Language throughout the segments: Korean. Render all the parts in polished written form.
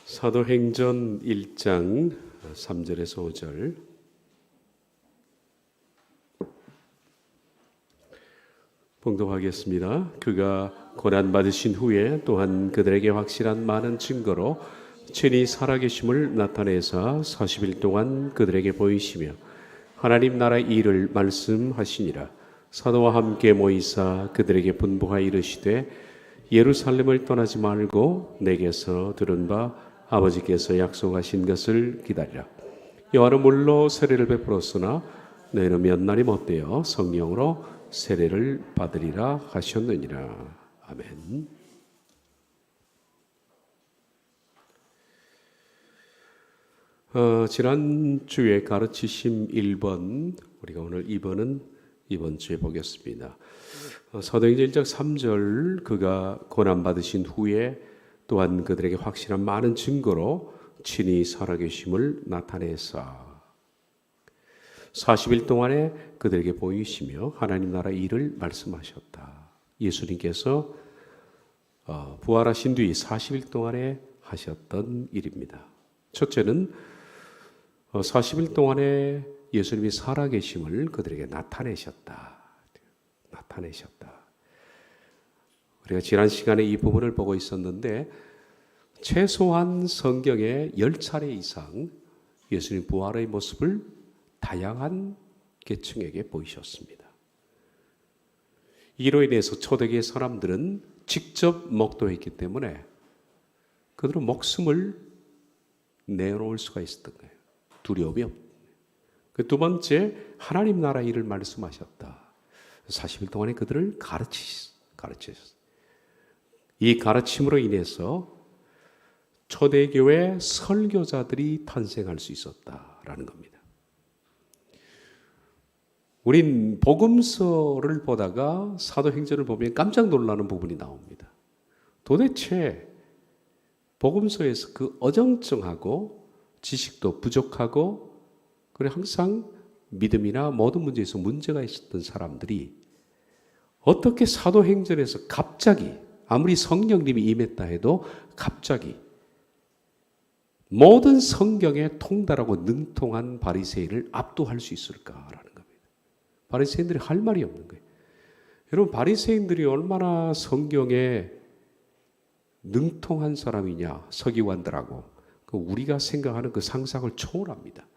사도행전 1장 3절에서 5절. 봉독하겠습니다. 그가 고난받으신 후에 또한 그들에게 확실한 많은 증거로 친히 살아계심을 나타내사 40일 동안 그들에게 보이시며 하나님 나라의 일을 말씀하시니라. 사도와 함께 모이사 그들에게 분부하여 이르시되 예루살렘을 떠나지 말고 내게서 들은 바 아버지께서 약속하신 것을 기다리라. 요한은 물로 세례를 베풀었으나 너희는 몇 날이 못되어 성령으로 세례를 받으리라 하셨느니라. 아멘. 지난주에 가르치심 1번, 우리가 오늘 2번은 이번 주에 보겠습니다. 사도행전 1장 3절, 그가 고난받으신 후에 또한 그들에게 확실한 많은 증거로 친히 살아계심을 나타내사 40일 동안에 그들에게 보이시며 하나님 나라 일을 말씀하셨다. 예수님께서 부활하신 뒤 40일 동안에 하셨던 일입니다. 첫째는 40일 동안에 예수님이 살아계심을 그들에게 나타내셨다. 우리가 지난 시간에 이 부분을 보고 있었는데 최소한 성경에 10차례 이상 예수님 부활의 모습을 다양한 계층에게 보이셨습니다. 이로 인해서 초대교회 사람들은 직접 목도했기 때문에 그들은 목숨을 내놓을 수가 있었던 거예요. 두려움이 없다. 두 번째, 하나님 나라 일을 말씀하셨다. 40일 동안에 그들을 가르치셨어요. 이 가르침으로 인해서 초대교회 설교자들이 탄생할 수 있었다라는 겁니다. 우린 복음서를 보다가 사도행전을 보면 깜짝 놀라는 부분이 나옵니다. 도대체 복음서에서 그 어정쩡하고 지식도 부족하고 그리고 항상 믿음이나 모든 문제에서 문제가 있었던 사람들이 어떻게 사도행전에서 갑자기 아무리 성령님이 임했다 해도 갑자기 모든 성경에 통달하고 능통한 바리새인을 압도할 수 있을까라는 겁니다. 바리새인들이 할 말이 없는 거예요. 여러분, 바리새인들이 얼마나 성경에 능통한 사람이냐, 서기관들하고 우리가 생각하는 그 상상을 초월합니다.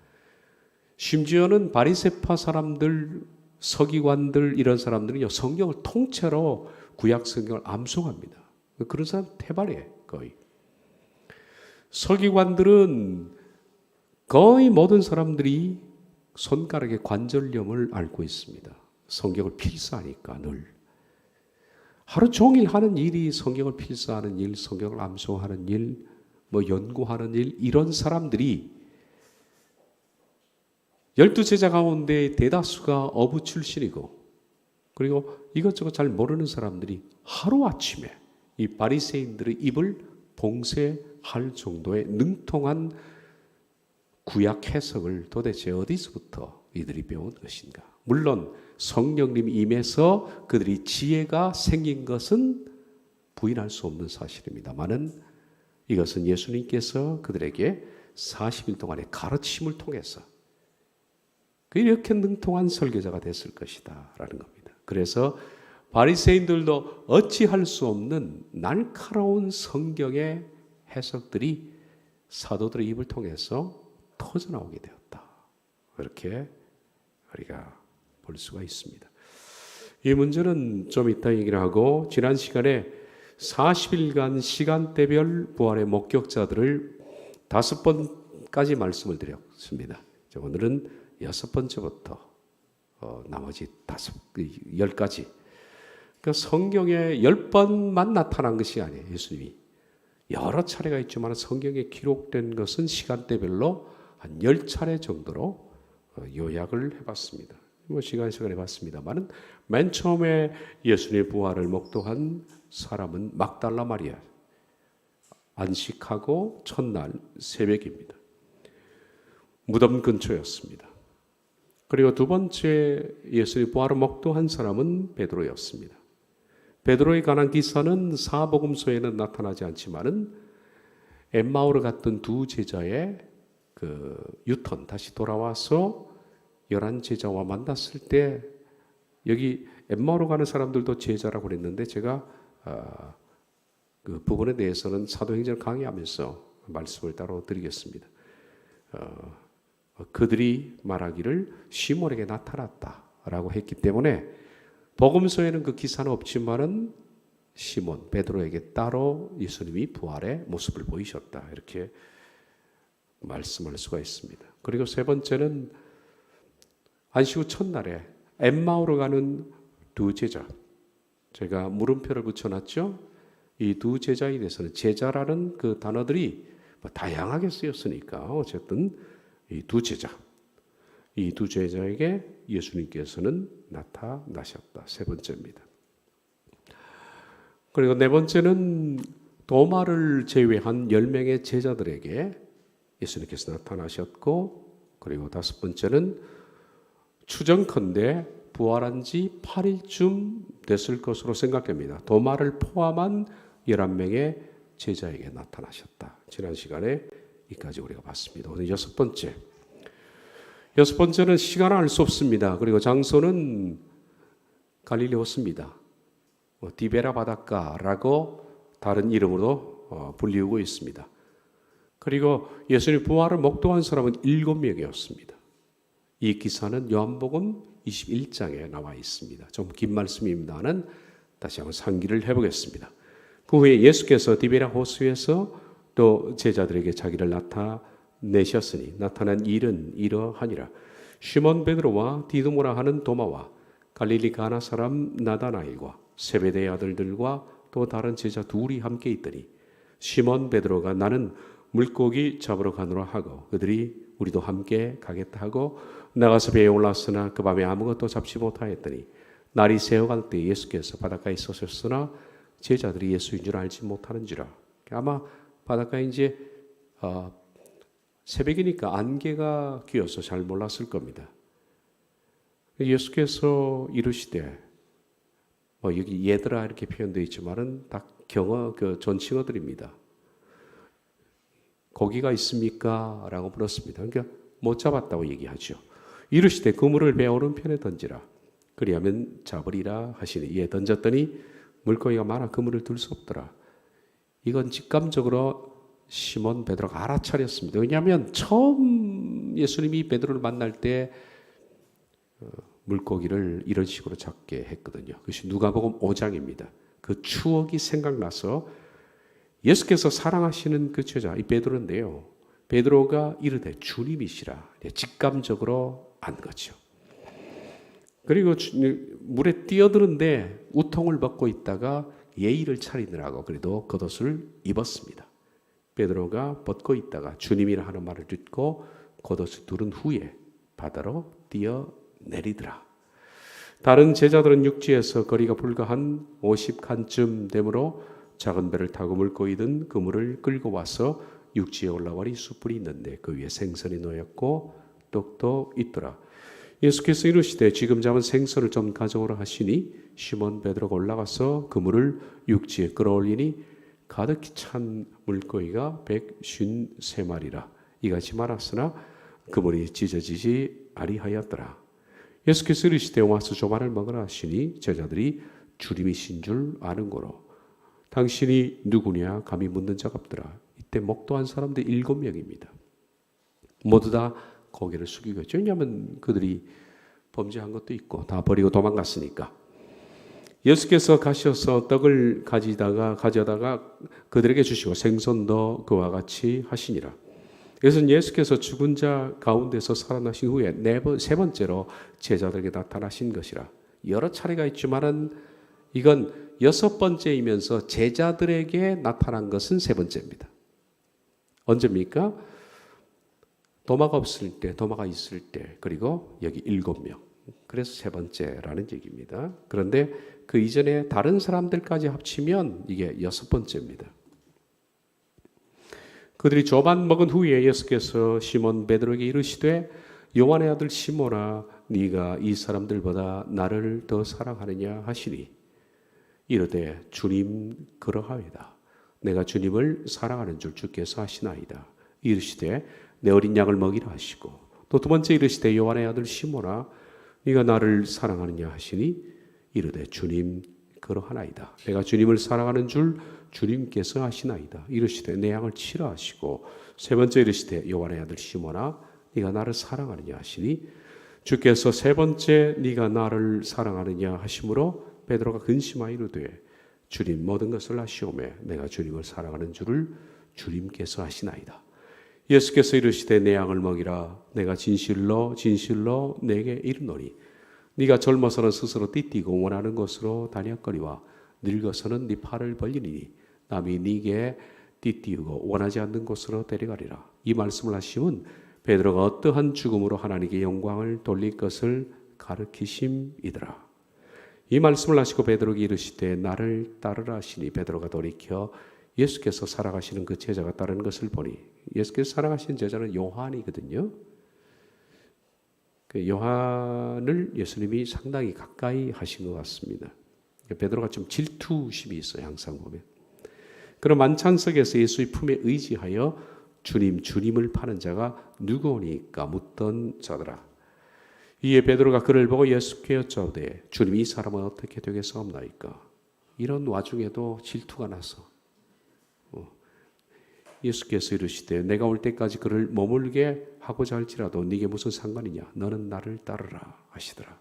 심지어는 바리새파 사람들, 서기관들 이런 사람들은요 성경을 통째로 구약 성경을 암송합니다. 그런 사람 태반이에요. 거의. 서기관들은 거의 모든 사람들이 손가락에 관절염을 앓고 있습니다. 성경을 필사하니까 늘. 하루 종일 하는 일이 성경을 필사하는 일, 성경을 암송하는 일, 연구하는 일, 이런 사람들이 12제자 가운데 대다수가 어부 출신이고 그리고 이것저것 잘 모르는 사람들이 하루아침에 이 바리새인들의 입을 봉쇄할 정도의 능통한 구약 해석을 도대체 어디서부터 이들이 배운 것인가? 물론 성령님이 임해서 그들이 지혜가 생긴 것은 부인할 수 없는 사실입니다만은 이것은 예수님께서 그들에게 40일 동안의 가르침을 통해서 이렇게 능통한 설교자가 됐을 것이다 라는 겁니다. 그래서 바리새인들도 어찌할 수 없는 날카로운 성경의 해석들이 사도들의 입을 통해서 터져나오게 되었다. 이렇게 우리가 볼 수가 있습니다. 이 문제는 좀 이따 얘기를 하고 지난 시간에 40일간 시간대별 부활의 목격자들을 5번까지 말씀을 드렸습니다. 오늘은 6번째부터 나머지 10가지. 그러니까 성경에 10번만 나타난 것이 아니에요. 예수님이 여러 차례가 있지만 성경에 기록된 것은 시간대별로 한 10차례 정도로 요약을 해봤습니다. 시간에 해봤습니다만 맨 처음에 예수님의 부활을 목도한 사람은 막달라 마리아, 안식하고 첫날 새벽입니다. 무덤 근처였습니다. 그리고 두 번째 예수님 부활을 목도한 사람은 엠마오로 갔던 두 제자의 그 유턴 다시 돌아와서 11제자와 만났을 때 여기 엠마오로 가는 사람들도 제자라고 그랬는데 제가 그 부분에 대해서는 사도행전을 강의하면서 말씀을 따로 드리겠습니다. 그들이 말하기를 시몬에게 나타났다라고 했기 때문에 복음서에는 그 기사는 없지만은 시몬 베드로에게 따로 예수님이 부활의 모습을 보이셨다 이렇게 말씀할 수가 있습니다. 그리고 세 번째는 안식 후 첫날에 엠마오로 가는 두 제자, 제가 물음표를 붙여놨죠. 이 두 제자에 대해서는 제자라는 그 단어들이 다양하게 쓰였으니까 어쨌든 이 두 제자에게 예수님께서는 나타나셨다. 세 번째입니다. 그리고 네 번째는 도마를 제외한 10명의 제자들에게 예수님께서 나타나셨고, 그리고 다섯 번째는 추정컨대 부활한 지 8일쯤 됐을 것으로 생각됩니다. 도마를 포함한 11명의 제자에게 나타나셨다. 지난 시간에 이까지 우리가 봤습니다. 오늘 여섯 번째는 시간을 알 수 없습니다. 그리고 장소는 갈릴리 호수입니다. 디베라 바닷가라고 다른 이름으로 불리우고 있습니다. 그리고 예수님 부활을 목도한 사람은 7명이었습니다. 이 기사는 요한복음 21장에 나와 있습니다. 좀 긴 말씀입니다만 다시 한번 상기를 해보겠습니다. 그 후에 예수께서 디베라 호수에서 또 제자들에게 자기를 나타내셨으니 나타난 일은 이러하니라. 시몬 베드로와 디두모라 하는 도마와 갈릴리 가나 사람 나다나엘과 세베대의 아들들과 또 다른 제자 둘이 함께 있더니 시몬 베드로가 나는 물고기 잡으러 가노라 하고 그들이 우리도 함께 가겠다 하고 나가서 배에 올랐으나 그 밤에 아무것도 잡지 못하였더니 날이 새어갈 때 예수께서 바닷가에 서셨으나 제자들이 예수인 줄 알지 못하는지라. 아마 바닷가에 이제 새벽이니까 안개가 끼어서 잘 몰랐을 겁니다. 예수께서 이르시되 여기 얘들아 이렇게 표현되어 있지만은 다 그 존칭어들입니다. 고기가 있습니까? 라고 물었습니다. 그러니까 못 잡았다고 얘기하죠. 이르시되 그물을 배 오른편에 던지라. 그리하면 잡으리라 하시니 이에 던졌더니 물고기가 많아 그물을 들 수 없더라. 이건 직감적으로 시몬 베드로가 알아차렸습니다. 왜냐하면 처음 예수님이 베드로를 만날 때 물고기를 이런 식으로 잡게 했거든요. 그것이 누가복음 5장입니다. 그 추억이 생각나서 예수께서 사랑하시는 그 제자 이 베드로인데요. 베드로가 이르되 주님이시라 직감적으로 안 거죠. 그리고 물에 뛰어드는데 우통을 벗고 있다가 예의를 차리느라고 그래도 겉옷을 입었습니다. 베드로가 벗고 있다가 주님이라 하는 말을 듣고 겉옷을 두른 후에 바다로 뛰어내리더라. 다른 제자들은 육지에서 거리가 불과 한 50칸쯤 되므로 작은 배를 타고 물고기든 그물을 끌고 와서 육지에 올라와리 숯불이 있는데 그 위에 생선이 놓였고 떡도 있더라. 예수께서 이르시되 지금 잡은 생선을 좀 가져오라 하시니 시몬 베드로가 올라가서 그물을 육지에 끌어올리니 가득히 찬 물고기가 153마리라. 이같이 많았으나 그물이 찢어지지 아니하였더라. 예수께서 이르시되 와서 조반을 먹으라 하시니 제자들이 주님이신 줄 아는 고로 당신이 누구냐 감히 묻는 자가 없더라. 이때 목도한 사람들 7명입니다. 모두 다 고개를 숙이고 있죠. 왜냐하면 그들이 범죄한 것도 있고 다 버리고 도망갔으니까. 예수께서 가셔서 떡을 가져다가 그들에게 주시고 생선도 그와 같이 하시니라. 그래서 예수께서 죽은 자 가운데서 살아나신 후에 세 번째로 제자들에게 나타나신 것이라. 여러 차례가 있지만은 이건 여섯 번째이면서 제자들에게 나타난 것은 세 번째입니다. 언제입니까? 도마가 없을 때, 도마가 있을 때, 그리고 여기 7명. 그래서 세 번째라는 얘기입니다. 그런데 그 이전에 다른 사람들까지 합치면 이게 여섯 번째입니다. 그들이 조반 먹은 후에 예수께서 시몬 베드로에게 이르시되 요한의 아들 시몬아 네가 이 사람들보다 나를 더 사랑하느냐 하시니 이르되 주님 그러하이다. 내가 주님을 사랑하는 줄 주께서 아시나이다. 이르시되 내 어린 양을 먹이라 하시고, 또 두 번째 이르시되 요한의 아들 시몬아 네가 나를 사랑하느냐 하시니 이르되 주님 그러하나이다. 내가 주님을 사랑하는 줄 주님께서 아시나이다. 이르시되 내 양을 치라 하시고, 세 번째 이르시되 요한의 아들 시몬아 네가 나를 사랑하느냐 하시니 주께서 세 번째 네가 나를 사랑하느냐 하심으로 베드로가 근심하여 이르되 주님 모든 것을 아시오매 내가 주님을 사랑하는 줄을 주님께서 아시나이다. 예수께서 이르시되 내 양을 먹이라. 내가 진실로 진실로 내게 이르노니 네가 젊어서는 스스로 띠띠고 원하는 곳으로 다녔거니와 늙어서는 네 팔을 벌리니 남이 네게 띠띠우고 원하지 않는 곳으로 데려가리라. 이 말씀을 하시면 베드로가 어떠한 죽음으로 하나님께 영광을 돌릴 것을 가르치심이더라. 이 말씀을 하시고 베드로에게 이르시되 나를 따르라 하시니 베드로가 돌이켜 예수께서 살아가시는 그 제자가 따르는 것을 보니, 예수께서 살아가신 제자는 요한이거든요. 그 요한을 예수님이 상당히 가까이 하신 것 같습니다. 베드로가 좀 질투심이 있어요. 항상 보면. 그런 만찬석에서 예수의 품에 의지하여 주님을 파는 자가 누구오니까 묻던 자더라. 이에 베드로가 그를 보고 예수께 여짜오되 주님 이 사람은 어떻게 되겠사옵나이까. 이런 와중에도 질투가 나서 예수께서 이르시되 내가 올 때까지 그를 머물게 하고자 할지라도 네게 무슨 상관이냐. 너는 나를 따르라 하시더라.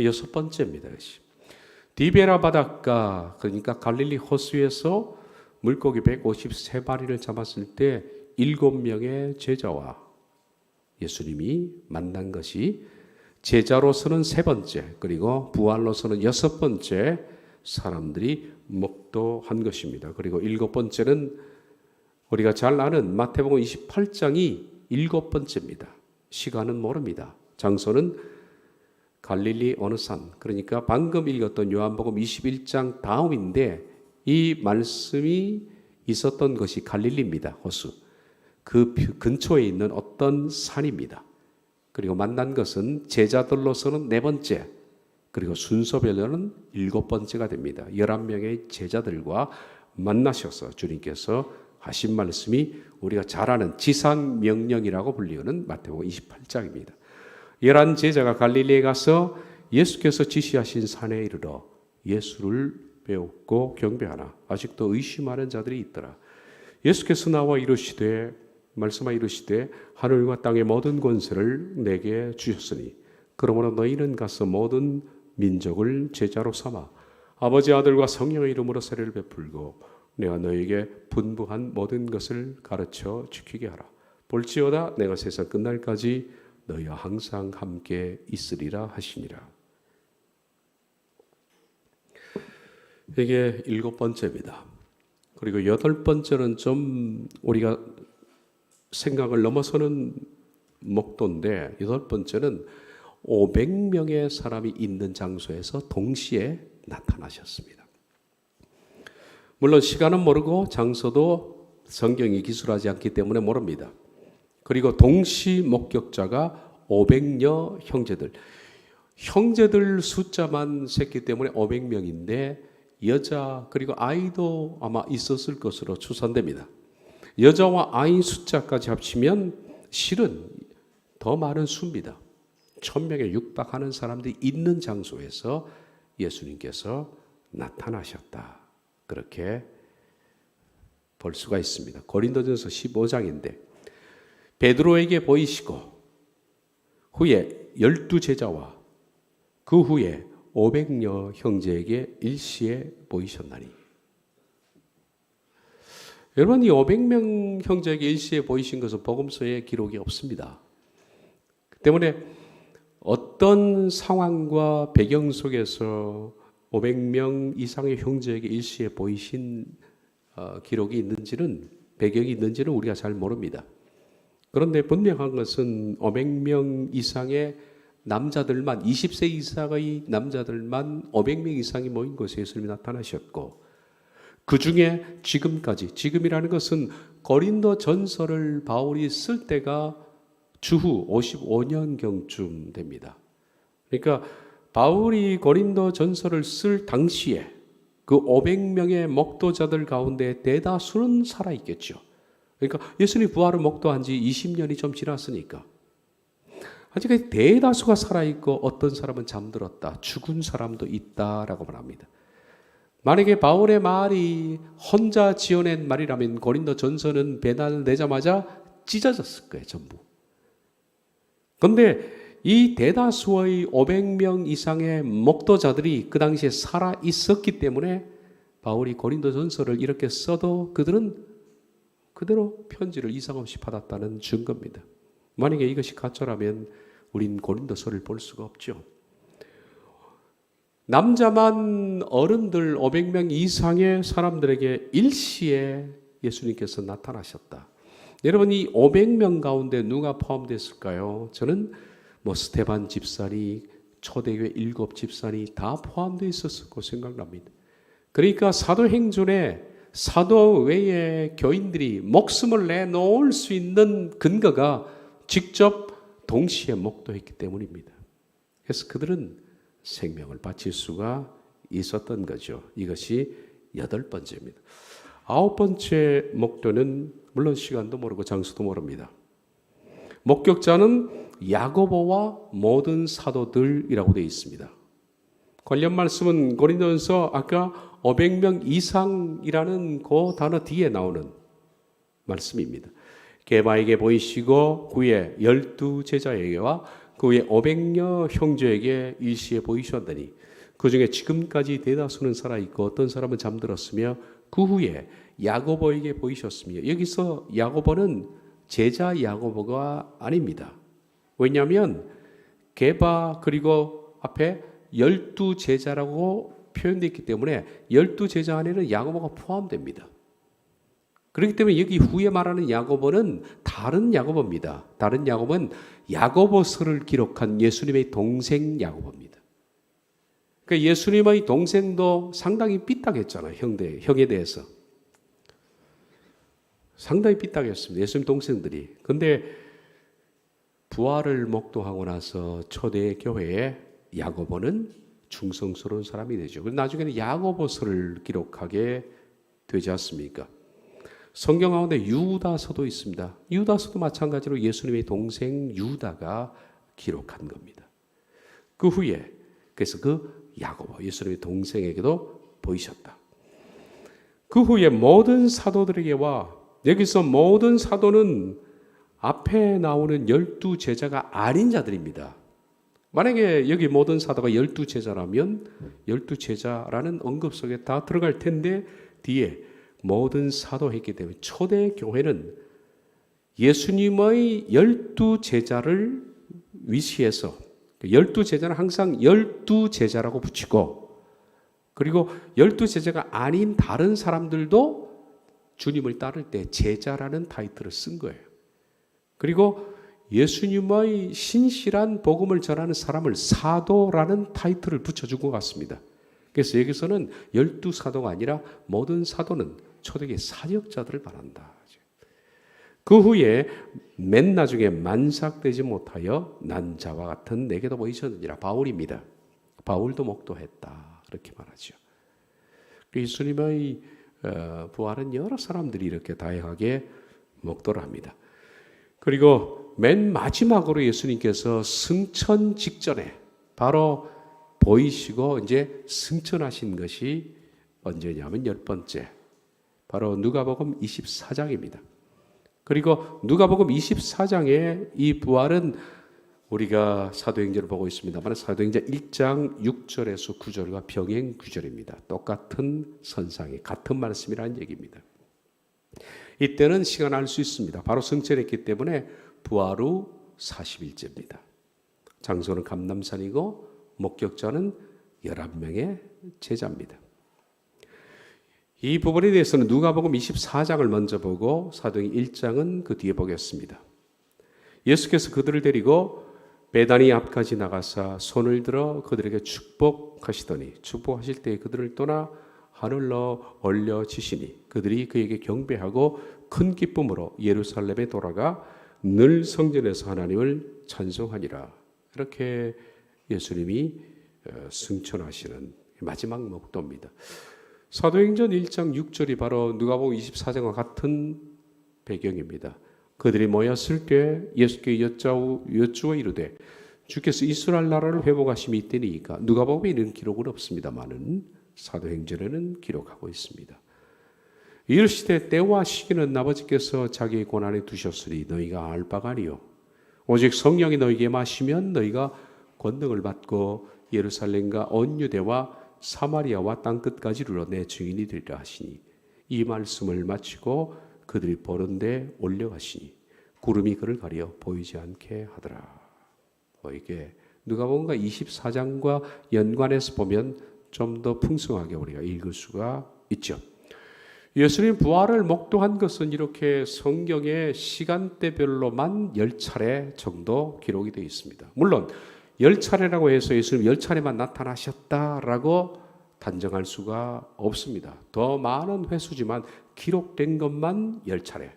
여섯 번째입니다. 디베라 바닷가, 그러니까 갈릴리 호수에서 물고기 153마리를 잡았을 때 7명의 제자와 예수님이 만난 것이 제자로서는 세 번째, 그리고 부활로서는 여섯 번째 사람들이 목도한 것입니다. 그리고 일곱 번째는 우리가 잘 아는 마태복음 28장이 일곱 번째입니다. 시간은 모릅니다. 장소는 갈릴리 어느 산, 그러니까 방금 읽었던 요한복음 21장 다음인데 이 말씀이 있었던 것이 갈릴리입니다. 호수. 그 근처에 있는 어떤 산입니다. 그리고 만난 것은 제자들로서는 네 번째, 그리고 순서별로는 일곱 번째가 됩니다. 11명의 제자들과 만나셔서 주님께서 하신 말씀이 우리가 잘 아는 지상명령이라고 불리우는 마태복음 28장입니다. 11 제자가 갈릴리에 가서 예수께서 지시하신 산에 이르러 예수를 배웠고 경배하나 아직도 의심하는 자들이 있더라. 예수께서 나와 말씀하여 이르시되 하늘과 땅의 모든 권세를 내게 주셨으니 그러므로 너희는 가서 모든 민족을 제자로 삼아 아버지 아들과 성령의 이름으로 세례를 베풀고 내가 너희에게 분부한 모든 것을 가르쳐 지키게 하라. 볼지어다 내가 세상 끝날까지 너희와 항상 함께 있으리라 하시니라. 이게 일곱 번째입니다. 그리고 여덟 번째는 좀 우리가 생각을 넘어서는 목도인데, 여덟 번째는 500명의 사람이 있는 장소에서 동시에 나타나셨습니다. 물론 시간은 모르고 장소도 성경이 기술하지 않기 때문에 모릅니다. 그리고 동시 목격자가 500여 형제들 숫자만 셌기 때문에 500명인데 여자 그리고 아이도 아마 있었을 것으로 추산됩니다. 여자와 아이 숫자까지 합치면 실은 더 많은 수입니다. 1000명에 육박하는 사람들이 있는 장소에서 예수님께서 나타나셨다. 그렇게 볼 수가 있습니다. 고린도전서 15장인데 베드로에게 보이시고 후에 12제자와 그 후에 500여 형제에게 일시에 보이셨나니. 여러분, 이 500명 형제에게 일시에 보이신 것은 복음서에 기록이 없습니다. 때문에 어떤 상황과 배경 속에서 500명 이상의 형제에게 일시에 보이신 기록이 있는지는, 배경이 있는지는 우리가 잘 모릅니다. 그런데 분명한 것은 500명 이상의 남자들만, 20세 이상의 남자들만 500명 이상이 모인 곳에 예수님이 나타나셨고, 그 중에 지금이라는 것은 고린도 전서를 바울이 쓸 때가 주후 55년경쯤 됩니다. 그러니까 바울이 고린도 전서를 쓸 당시에 그 500명의 목도자들 가운데 대다수는 살아있겠죠. 그러니까 예수님 부활을 목도한 지 20년이 좀 지났으니까 아직까지 대다수가 살아있고 어떤 사람은 잠들었다, 죽은 사람도 있다라고 말합니다. 만약에 바울의 말이 혼자 지어낸 말이라면 고린도 전서는 배달되자마자 찢어졌을 거예요, 전부. 그런데 이 대다수의 500명 이상의 목도자들이 그 당시에 살아 있었기 때문에 바울이 고린도 전서를 이렇게 써도 그들은 그대로 편지를 이상 없이 받았다는 증거입니다. 만약에 이것이 가짜라면 우린 고린도서를 볼 수가 없죠. 남자만 어른들 500명 이상의 사람들에게 일시에 예수님께서 나타나셨다. 여러분, 이 500명 가운데 누가 포함됐을까요? 저는 스테반 집사니, 초대교회 7 집사니 다 포함되어 있었을 거 생각납니다. 그러니까 사도행전에 사도 외의 교인들이 목숨을 내놓을 수 있는 근거가 직접 동시에 목도했기 때문입니다. 그래서 그들은 생명을 바칠 수가 있었던 거죠. 이것이 8번째입니다. 9번째 목도는 물론 시간도 모르고 장소도 모릅니다. 목격자는 야고보와 모든 사도들이라고 되어 있습니다. 관련 말씀은 고린도전서 아까 500명 이상이라는 그 단어 뒤에 나오는 말씀입니다. 게바에게 보이시고 그의 12 제자에게와 그의 500여 형제에게 일시에 보이셨더니 그 중에 지금까지 대다수는 살아있고 어떤 사람은 잠들었으며 그 후에 야고보에게 보이셨으며, 여기서 야고보는 제자 야고보가 아닙니다. 왜냐하면 게바 그리고 앞에 12 제자라고 표현되어 있기 때문에 12 제자 안에는 야고보가 포함됩니다. 그렇기 때문에 여기 후에 말하는 야고보는 다른 야고보입니다. 다른 야고보는 야고보서를 기록한 예수님의 동생 야고보입니다. 그러니까 예수님의 동생도 상당히 삐딱했잖아요. 형에 대해서. 상당히 삐딱했습니다. 예수님 동생들이. 그런데 부활을 목도하고 나서 초대 교회에 야고보는 충성스러운 사람이 되죠. 그리고 나중에는 야고보서를 기록하게 되지 않습니까? 성경 가운데 유다서도 있습니다. 유다서도 마찬가지로 예수님의 동생 유다가 기록한 겁니다. 그 후에 그래서 그 야고보 예수님의 동생에게도 보이셨다. 그 후에 모든 사도들에게와, 여기서 모든 사도는 앞에 나오는 12 제자가 아닌 자들입니다. 만약에 여기 모든 사도가 12 제자라면 12 제자라는 언급 속에 다 들어갈 텐데 뒤에 모든 사도했기 때문에 초대 교회는 예수님의 12 제자를 위시해서 12 제자는 항상 12 제자라고 붙이고, 그리고 12 제자가 아닌 다른 사람들도 주님을 따를 때 제자라는 타이틀을 쓴 거예요. 그리고 예수님의 신실한 복음을 전하는 사람을 사도라는 타이틀을 붙여준 것 같습니다. 그래서 여기서는 12 사도가 아니라 모든 사도는 초대교회 사역자들을 말한다. 그 후에 맨 나중에 만삭되지 못하여 난 자와 같은 내게도 보이셨느니라. 바울입니다. 바울도 목도했다. 그렇게 말하죠. 예수님의 부활은 여러 사람들이 이렇게 다양하게 목도를 합니다. 그리고 맨 마지막으로 예수님께서 승천 직전에 바로 보이시고 이제 승천하신 것이 언제냐면 10번째. 바로 누가복음 24장입니다. 그리고 누가복음 24장의 이 부활은 우리가 사도행전을 보고 있습니다만 사도행전 1장 6절에서 9절과 병행 구절입니다. 똑같은 선상에 같은 말씀이라는 얘기입니다. 이때는 시간 알 수 있습니다. 바로 승천했기 때문에 부활 후 40일째입니다. 장소는 감람산이고 목격자는 11명의 제자입니다. 이 부분에 대해서는 누가복음 24장을 먼저 보고 사도행전 1장은 그 뒤에 보겠습니다. 예수께서 그들을 데리고 베다니 앞까지 나가사 손을 들어 그들에게 축복하시더니 축복하실 때 그들을 떠나 하늘로 올려지시니 그들이 그에게 경배하고 큰 기쁨으로 예루살렘에 돌아가 늘 성전에서 하나님을 찬송하니라. 이렇게 예수님이 승천하시는 마지막 목도입니다. 사도행전 1장 6절이 바로 누가복음 24장과 같은 배경입니다. 그들이 모였을 때 예수께 여쭈어 이르되 주께서 이스라엘 나라를 회복하심이 이때니까. 누가복음에 이런 기록은 없습니다만은 사도행전에는 기록하고 있습니다. 이르시되 때와 시기는 아버지께서 자기의 권한에 두셨으니 너희가 알 바가 아니요 오직 성령이 너희에게 마시면 너희가 권능을 받고 예루살렘과 온 유대와 사마리아와 땅끝까지 이르러 내 증인이 되리라 하시니 이 말씀을 마치고 그들이 보는 데 올려가시니 구름이 그를 가려 보이지 않게 하더라. 이게 누가복음과 24장과 연관해서 보면 좀 더 풍성하게 우리가 읽을 수가 있죠. 예수님 부활을 목도한 것은 이렇게 성경의 시간대별로만 10차례 정도 기록이 되어 있습니다. 물론 10차례라고 해서 예수님 10차례만 나타나셨다라고 단정할 수가 없습니다. 더 많은 횟수지만 기록된 것만 10차례.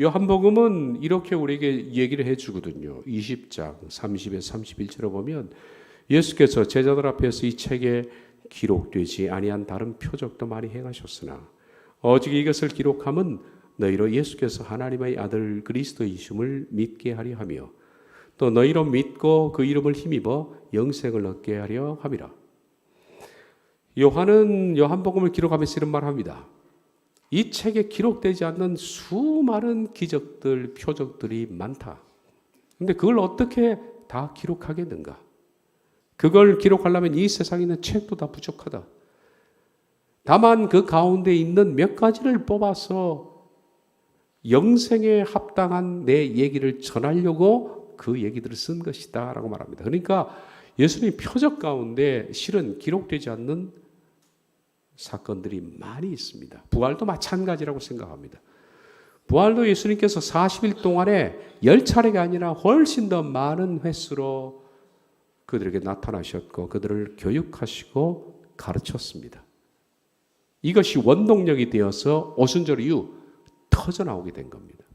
요한복음은 이렇게 우리에게 얘기를 해주거든요. 20장 30에서 31절을 보면 예수께서 제자들 앞에서 이 책에 기록되지 아니한 다른 표적도 많이 행하셨으나 오직 이것을 기록함은 너희로 예수께서 하나님의 아들 그리스도이심을 믿게 하려 하며 또 너희로 믿고 그 이름을 힘입어 영생을 얻게 하려 함이라. 요한은 요한복음을 기록하면서 이런 말을 합니다. 이 책에 기록되지 않는 수많은 기적들, 표적들이 많다. 그런데 그걸 어떻게 다 기록하겠는가? 그걸 기록하려면 이 세상에 있는 책도 다 부족하다. 다만 그 가운데 있는 몇 가지를 뽑아서 영생에 합당한 내 얘기를 전하려고 그 얘기들을 쓴 것이다 라고 말합니다. 그러니까 예수님 표적 가운데 실은 기록되지 않는 사건들이 많이 있습니다. 부활도 마찬가지라고 생각합니다. 부활도 예수님께서 40일 동안에 10차례가 아니라 훨씬 더 많은 횟수로 그들에게 나타나셨고 그들을 교육하시고 가르쳤습니다. 이것이 원동력이 되어서 오순절 이후 터져나오게 된 겁니다.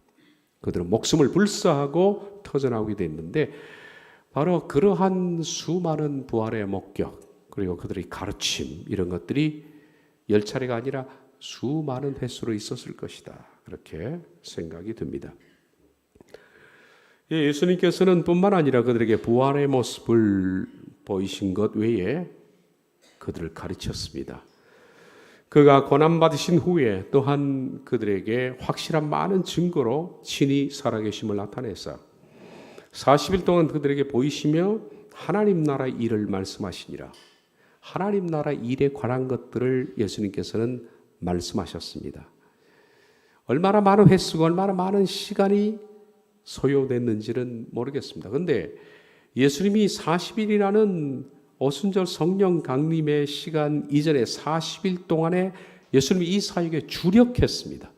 그들은 목숨을 불사하고 터져나오게 됐는데 바로 그러한 수많은 부활의 목격 그리고 그들의 가르침 이런 것들이 10차례가 아니라 수많은 횟수로 있었을 것이다. 그렇게 생각이 듭니다. 예수님께서는 뿐만 아니라 그들에게 부활의 모습을 보이신 것 외에 그들을 가르쳤습니다. 그가 고난받으신 후에 또한 그들에게 확실한 많은 증거로 친히 살아계심을 나타내사 40일 동안 그들에게 보이시며 하나님 나라 일을 말씀하시니라. 하나님 나라 일에 관한 것들을 예수님께서는 말씀하셨습니다. 얼마나 많은 횟수가 얼마나 많은 시간이 소요됐는지는 모르겠습니다. 그런데 예수님이 40일이라는 오순절 성령 강림의 시간 이전에 40일 동안에 예수님이 이 사역에 주력했습니다.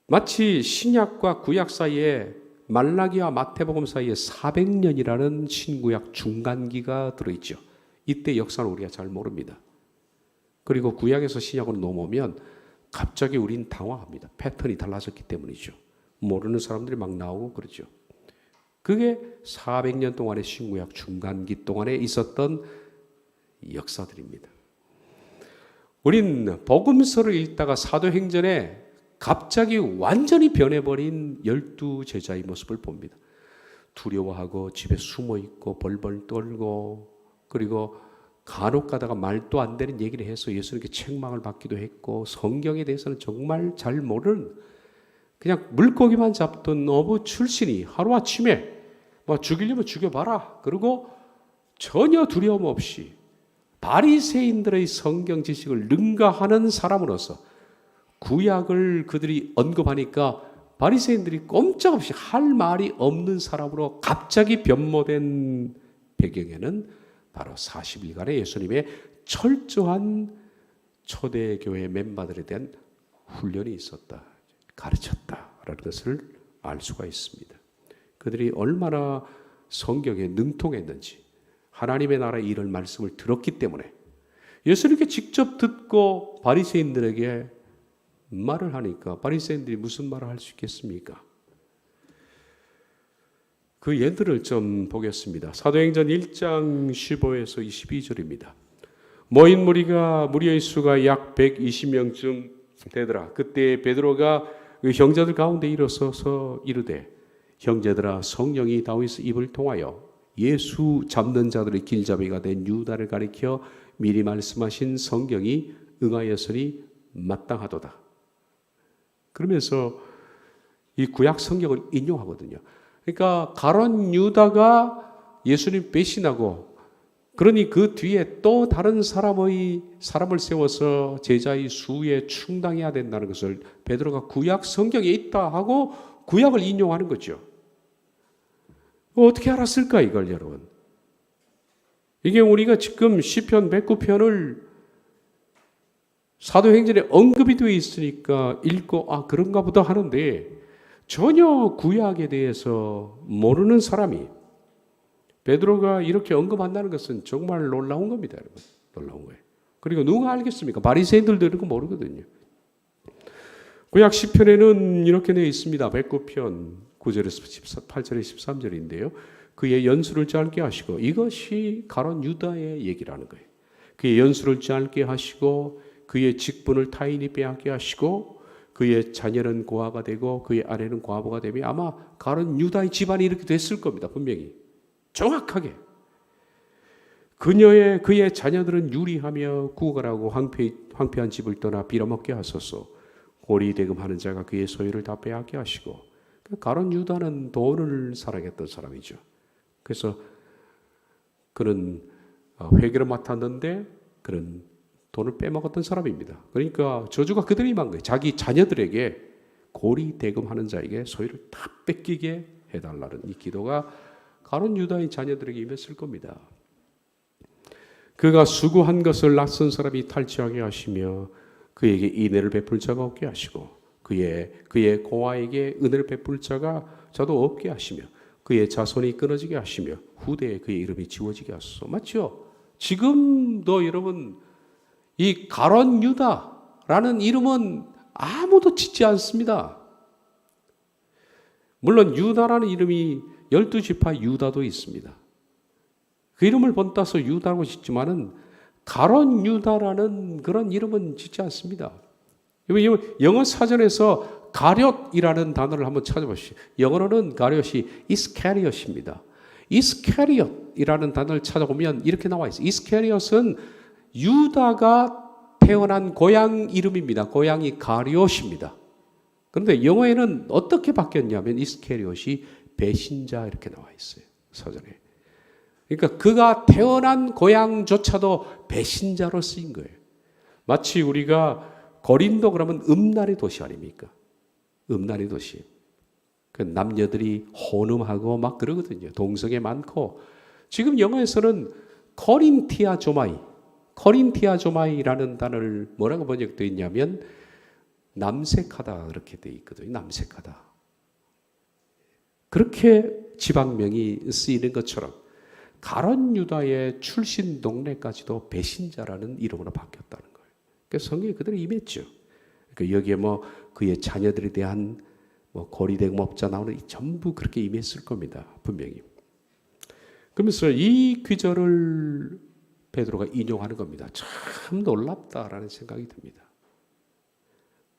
마치 신약과 구약 사이에 말라기와 마태복음 사이에 400년이라는 신구약 중간기가 들어있죠. 이때 역사는 우리가 잘 모릅니다. 그리고 구약에서 신약으로 넘어오면 갑자기 우린 당황합니다. 패턴이 달라졌기 때문이죠. 모르는 사람들이 막 나오고 그러죠. 그게 400년 동안의 신구약 중간기 동안에 있었던 역사들입니다. 우린 복음서를 읽다가 사도행전에 갑자기 완전히 변해버린 12제자의 모습을 봅니다. 두려워하고 집에 숨어있고 벌벌 떨고 그리고 간혹 가다가 말도 안 되는 얘기를 해서 예수님께 책망을 받기도 했고 성경에 대해서는 정말 잘 모르는 그냥 물고기만 잡던 어부 출신이 하루아침에 죽이려면 죽여봐라. 그리고 전혀 두려움 없이 바리새인들의 성경 지식을 능가하는 사람으로서 구약을 그들이 언급하니까 바리새인들이 꼼짝없이 할 말이 없는 사람으로 갑자기 변모된 배경에는 바로 40일간의 예수님의 철저한 초대교회 멤버들에 대한 훈련이 있었다. 가르쳤다라는 것을 알 수가 있습니다. 그들이 얼마나 성경에 능통했는지 하나님의 나라의 일을 말씀을 들었기 때문에 예수님께 직접 듣고 바리새인들에게 말을 하니까 바리새인들이 무슨 말을 할 수 있겠습니까? 그 예들을 좀 보겠습니다. 사도행전 1장 15에서 22절입니다. 모인 무리의 수가 약 120명쯤 되더라. 그때 베드로가 그 형제들 가운데 일어서서 이르되 형제들아 성령이 다윗의 입을 통하여 예수 잡는 자들의 길잡이가 된 유다를 가리켜 미리 말씀하신 성경이 응하였으니 마땅하도다. 그러면서 이 구약 성경을 인용하거든요. 그러니까 가론 유다가 예수님 배신하고 그러니 그 뒤에 또 다른 사람을 세워서 제자의 수에 충당해야 된다는 것을 베드로가 구약 성경에 있다 하고 구약을 인용하는 거죠. 어떻게 알았을까 이걸 여러분? 이게 우리가 지금 시편 109편을 사도행전에 언급이 되어 있으니까 읽고 그런가 보다 하는데 전혀 구약에 대해서 모르는 사람이 베드로가 이렇게 언급한다는 것은 정말 놀라운 겁니다, 여러분. 놀라운 거예요. 그리고 누가 알겠습니까? 바리새인들도 이런 거 모르거든요. 구약 시편에는 이렇게 되어 있습니다. 109편 9절에서 8절에 13절인데요. 그의 연수를 짧게 하시고 이것이 가론 유다의 얘기라는 거예요. 그의 연수를 짧게 하시고 그의 직분을 타인이 빼앗게 하시고 그의 자녀는 고아가 되고 그의 아내는 과부가 되며 아마 가론 유다의 집안이 이렇게 됐을 겁니다. 분명히. 정확하게. 그의 자녀들은 유리하며 구걸하고 황폐한 집을 떠나 빌어먹게 하소서. 고리대금하는 자가 그의 소유를 다 빼앗게 하시고. 가론 유다는 돈을 사랑했던 사람이죠. 그래서 그는 회계를 맡았는데 그는 돈을 빼먹었던 사람입니다. 그러니까 저주가 그들이 임한 거예요. 자기 자녀들에게 고리대금하는 자에게 소유를 다 뺏기게 해달라는 이 기도가 가론 유다의 자녀들에게 임했을 겁니다. 그가 수고한 것을 낯선 사람이 탈취하게 하시며 그에게 인애를 베풀 자가 없게 하시고 그의 고아에게 은혜를 베풀 자도 없게 하시며 그의 자손이 끊어지게 하시며 후대에 그의 이름이 지워지게 하소서. 맞죠? 지금도 여러분 이 가론 유다라는 이름은 아무도 짓지 않습니다. 물론 유다라는 이름이 12지파 유다도 있습니다. 그 이름을 본따서 유다라고 짓지만은 가론 유다라는 그런 이름은 짓지 않습니다. 영어 사전에서 가룟이라는 단어를 한번 찾아보시죠. 영어로는 가룟이 이스카리엇입니다. 이스카리엇이라는 단어를 찾아보면 이렇게 나와 있어요. 이스카리엇은 유다가 태어난 고향 이름입니다. 고향이 가룟입니다. 그런데 영어에는 어떻게 바뀌었냐면 이스카리엇이 배신자 이렇게 나와 있어요. 사전에. 그러니까 그가 태어난 고향조차도 배신자로 쓰인 거예요. 마치 우리가 고린도 그러면 음란의 도시 아닙니까? 음란의 도시. 그 남녀들이 혼음하고 막 그러거든요. 동성애 많고. 지금 영어에서는 코린티아조마이라는 단어를 뭐라고 번역되어 있냐면 남색하다 그렇게 되어 있거든요. 남색하다. 그렇게 지방명이 쓰이는 것처럼 가론 유다의 출신 동네까지도 배신자라는 이름으로 바뀌었다는 거예요. 그래서 성경에 그대로 임했죠. 그러니까 여기에 그의 자녀들에 대한 고리대금업자 나오는 전부 그렇게 임했을 겁니다. 분명히. 그러면서 이 귀절을 베드로가 인용하는 겁니다. 참 놀랍다라는 생각이 듭니다.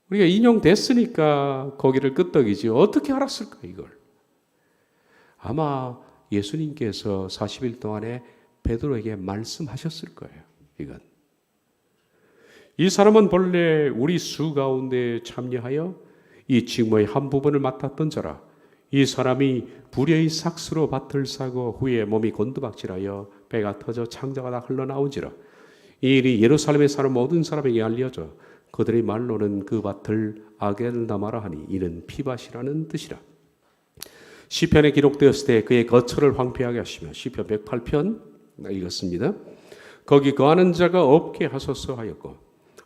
우리가 인용됐으니까 거기를 끄떡이지 어떻게 알았을까 이걸. 아마 예수님께서 40일 동안에 베드로에게 말씀하셨을 거예요. 이건. 이 사람은 본래 우리 수 가운데 참여하여 이 직무의 한 부분을 맡았던 자라. 이 사람이 불의의 삭스로 밭을 사고 후에 몸이 곤두박질하여 배가 터져 창자가 다 흘러나온지라. 이 일이 예루살렘에 사는 모든 사람에게 알려져 그들의 말로는 그 밭을 아겔다마라 하니 이는 피밭이라는 뜻이라. 시편에 기록되었을 때 그의 거처를 황폐하게 하시며 시편 108편 읽었습니다. 거기 거하는 자가 없게 하소서 하였고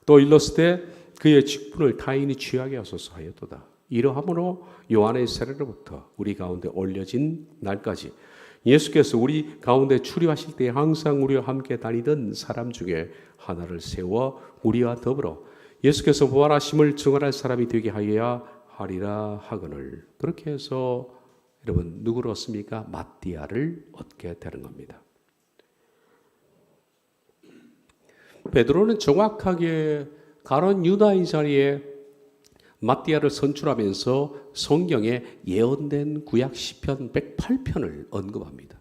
또 일렀을 때 그의 직분을 타인이 취하게 하소서 하였도다. 이러함으로 요한의 세례로부터 우리 가운데 올려진 날까지 예수께서 우리 가운데 출입하실 때 항상 우리와 함께 다니던 사람 중에 하나를 세워 우리와 더불어 예수께서 부활하심을 증언할 사람이 되게 하여야 하리라 하거늘. 그렇게 해서 여러분 누구를 얻습니까? 마띠아를 얻게 되는 겁니다. 베드로는 정확하게 가론 유다의 자리에 마띠아를 선출하면서 성경에 예언된 구약 시편 108편을 언급합니다.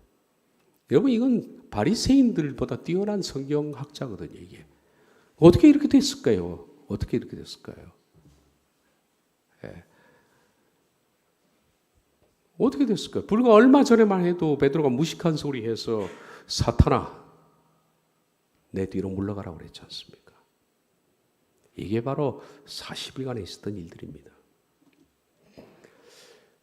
여러분, 이건 바리새인들보다 뛰어난 성경학자거든요. 이게 어떻게 이렇게 됐을까요? 어떻게 이렇게 됐을까요? 어떻게 됐을까요? 불과 얼마 전에만 해도 베드로가 무식한 소리 해서 사탄아 내 뒤로 물러가라고 그랬지 않습니까? 이게 바로 40일간에 있었던 일들입니다.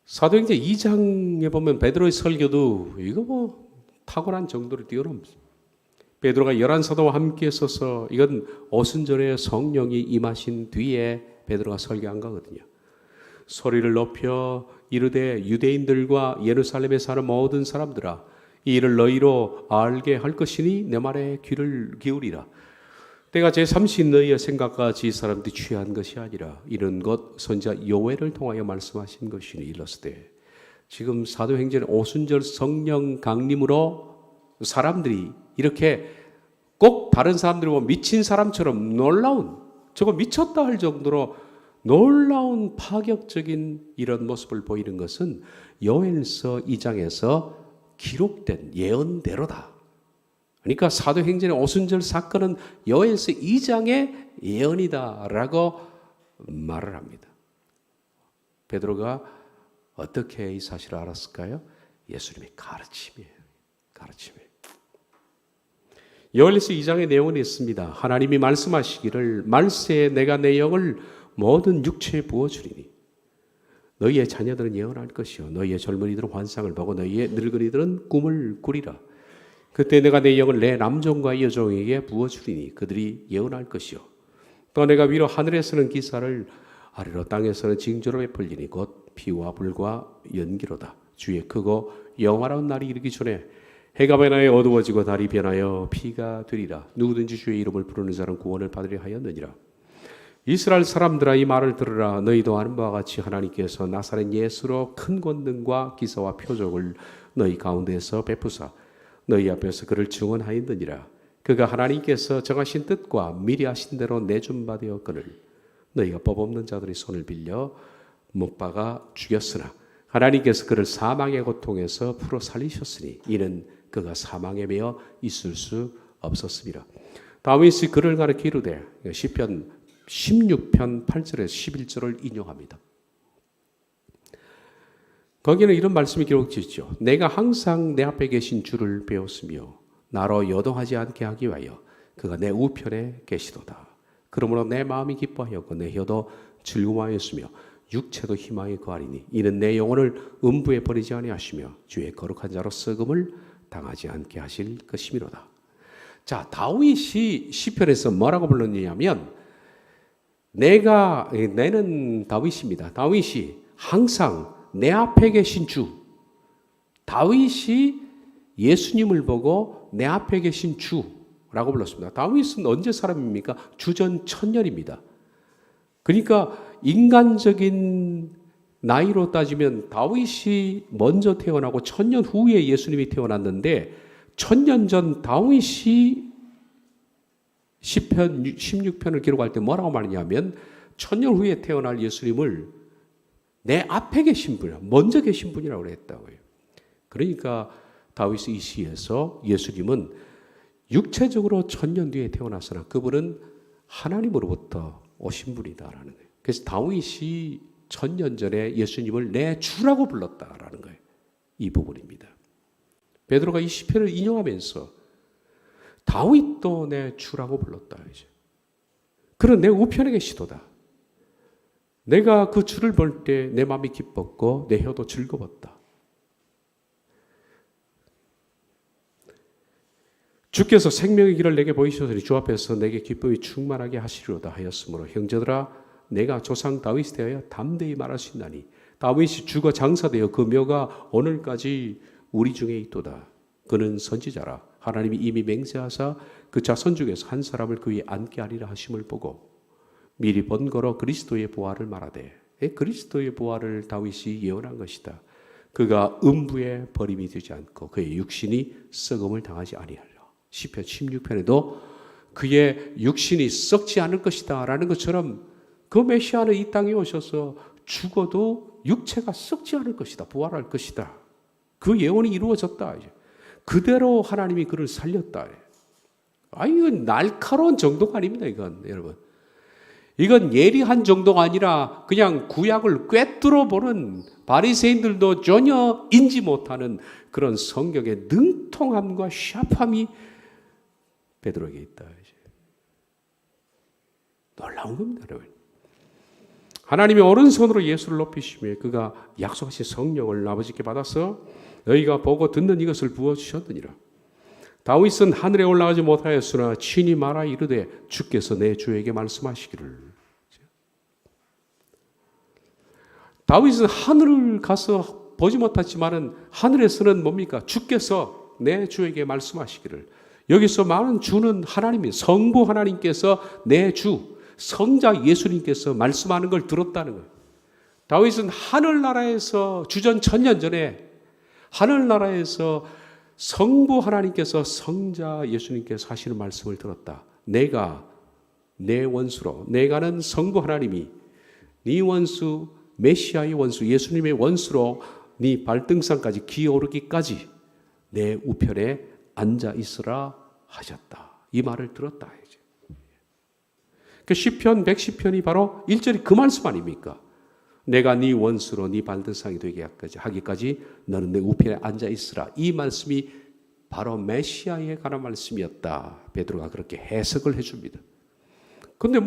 사도행전 2장에 보면 베드로의 설교도 이거 뭐 탁월한 정도로 뛰어납니다. 베드로가 11사도와 함께 서서 이건 오순절에 성령이 임하신 뒤에 베드로가 설교한 거거든요. 소리를 높여 이르되 유대인들과 예루살렘에 사는 모든 사람들아 이 일을 너희로 알게 할 것이니 내 말에 귀를 기울이라. 때가 제30 너희의 생각과 지 사람들이 취한 것이 아니라 이런 것 선지자 요엘을 통하여 말씀하신 것이니 일렀으되. 지금 사도행전 오순절 성령 강림으로 사람들이 이렇게 꼭 다른 사람들이 보면 미친 사람처럼 놀라운, 저거 미쳤다 할 정도로 놀라운 파격적인 이런 모습을 보이는 것은 요엘서 2장에서 기록된 예언대로다. 그러니까 사도행전의 오순절 사건은 요엘서 2장의 예언이다라고 말을 합니다. 베드로가 어떻게 이 사실을 알았을까요? 예수님의 가르침이에요. 가르침이에요. 요엘서 2장의 내용은 있습니다. 하나님이 말씀하시기를 말세에 내가 내 영을 모든 육체에 부어주리니 너희의 자녀들은 예언할 것이요 너희의 젊은이들은 환상을 보고 너희의 늙은이들은 꿈을 꾸리라. 그때 내가 내 영을 내 남종과 여종에게 부어주리니 그들이 예언할 것이요 또 내가 위로 하늘에서는 기사를 아래로 땅에서는 징조로 베풀리니 곧 피와 불과 연기로다. 주의 크고 영화로운 날이 이르기 전에 해가 변하여 어두워지고 달이 변하여 피가 되리라. 누구든지 주의 이름을 부르는 자는 구원을 받으려 하였느니라. 이스라엘 사람들아 이 말을 들으라. 너희도 아는 바와 같이 하나님께서 나사렛 예수로 큰 권능과 기사와 표적을 너희 가운데서 베푸사 너희 앞에서 그를 증언하였느니라. 그가 하나님께서 정하신 뜻과 미리 하신 대로 내준 바 되었거늘 너희가 법 없는 자들의 손을 빌려 못 박아 죽였으나 하나님께서 그를 사망의 고통에서 풀어 살리셨으니 이는 그가 사망에 매여 있을 수 없었습니다. 다윗이 그를 가리켜 이르되 시편 16편 8절에서 11절을 인용합니다. 거기는 이런 말씀이 기록되어 있죠. 내가 항상 내 앞에 계신 주를 배웠으며 나로 여동하지 않게 하기 위하여 그가 내 우편에 계시도다. 그러므로 내 마음이 기뻐하였고 내 혀도 즐거워하였으며 육체도 희망이 거하리니 이는 내 영혼을 음부에 버리지 아니하시며 주의 거룩한 자로 썩음을 당하지 않게 하실 것이미로다. 자, 다윗이 시편에서 뭐라고 불렀냐면 내는 다윗입니다. 다윗이 항상 내 앞에 계신 주. 다윗이 예수님을 보고 내 앞에 계신 주라고 불렀습니다. 다윗은 언제 사람입니까? 주전 1000년입니다. 그러니까 인간적인 나이로 따지면 다윗이 먼저 태어나고 1000년 후에 예수님이 태어났는데 1000년 전 다윗이 시편 16편을 기록할 때 뭐라고 말하냐면 1000년 후에 태어날 예수님을 내 앞에 계신 분이야, 먼저 계신 분이라고 그랬다고요. 그러니까 다윗의 이 시에서 예수님은 육체적으로 1000년 뒤에 태어났으나 그분은 하나님으로부터 오신 분이다라는 거예요. 그래서 다윗이 1000년 전에 예수님을 내 주라고 불렀다라는 거예요. 이 부분입니다. 베드로가 이 시편을 인용하면서 다윗도 내 주라고 불렀다. 이제. 그런 내 우편에 계시도다. 내가 그 주를 볼 때 내 마음이 기뻤고 내 혀도 즐거웠다. 주께서 생명의 길을 내게 보이셨으니 주 앞에서 내게 기쁨이 충만하게 하시리로다 하였으므로 형제들아 내가 조상 다윗에 대하여 담대히 말할 수 있나니 다윗이 주가 장사되어 그 묘가 오늘까지 우리 중에 있도다. 그는 선지자라. 하나님이 이미 맹세하사 그 자손 중에서 한 사람을 그 위에 앉게 하리라 하심을 보고 미리 번거로 그리스도의 부활을 말하되 그리스도의 부활을 다윗이 예언한 것이다. 그가 음부에 버림이 되지 않고 그의 육신이 썩음을 당하지 아니하리라. 시편 16편에도 그의 육신이 썩지 않을 것이다 라는 것처럼 그 메시아는 이 땅에 오셔서 죽어도 육체가 썩지 않을 것이다. 부활할 것이다. 그 예언이 이루어졌다. 그대로 하나님이 그를 살렸다. 이건 날카로운 정도가 아닙니다. 이건 여러분. 이건 예리한 정도가 아니라 그냥 구약을 꿰뚫어 보는 바리새인들도 전혀 인지 못하는 그런 성경의 능통함과 샤프함이 베드로에게 있다. 놀라운 겁니다, 여러분. 하나님이 오른손으로 예수를 높이시며 그가 약속하신 성령을 아버지께 받아서 너희가 보고 듣는 이것을 부어주셨느니라. 다윗은 하늘에 올라가지 못하였으나 친히 말하 이르되 주께서 내 주에게 말씀하시기를. 다윗은 하늘을 가서 보지 못했지만은 하늘에서는 뭡니까? 주께서 내 주에게 말씀하시기를. 여기서 말하는 주는 하나님이 성부 하나님께서 내 주 성자 예수님께서 말씀하는 걸 들었다는 거예요. 다윗은 하늘나라에서 주전 1000년 전에 하늘나라에서 성부 하나님께서 성자 예수님께서 하시는 말씀을 들었다. 내가 내 원수로, 내가는 성부 하나님이 네 원수 메시아의 원수 예수님의 원수로 네 발등상까지 기어오르기까지 내 우편에 앉아 있으라 하셨다. 이 말을 들었다. 그 시편 110편이 바로 1절이 그 말씀 아닙니까? 내가 네 원수로 네 발등상이 되게 하기까지 너는 내 우편에 앉아 있으라. 이 말씀이 바로 메시아에 관한 말씀이었다. 베드로가 그렇게 해석을 해줍니다. 그런데